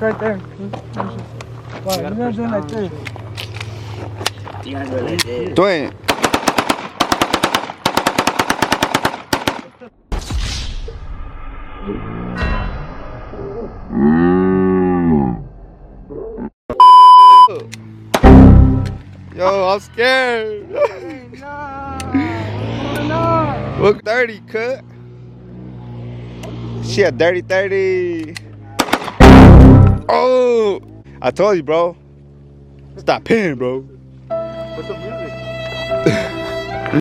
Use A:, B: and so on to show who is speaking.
A: right there. Wow, you're gonna do it like this.
B: You gotta do it like this.
C: Dwayne. Yo, I'm scared. Look dirty, cut. She a dirty 30. Oh, I told you, bro. Stop peeing, bro.
A: What's up,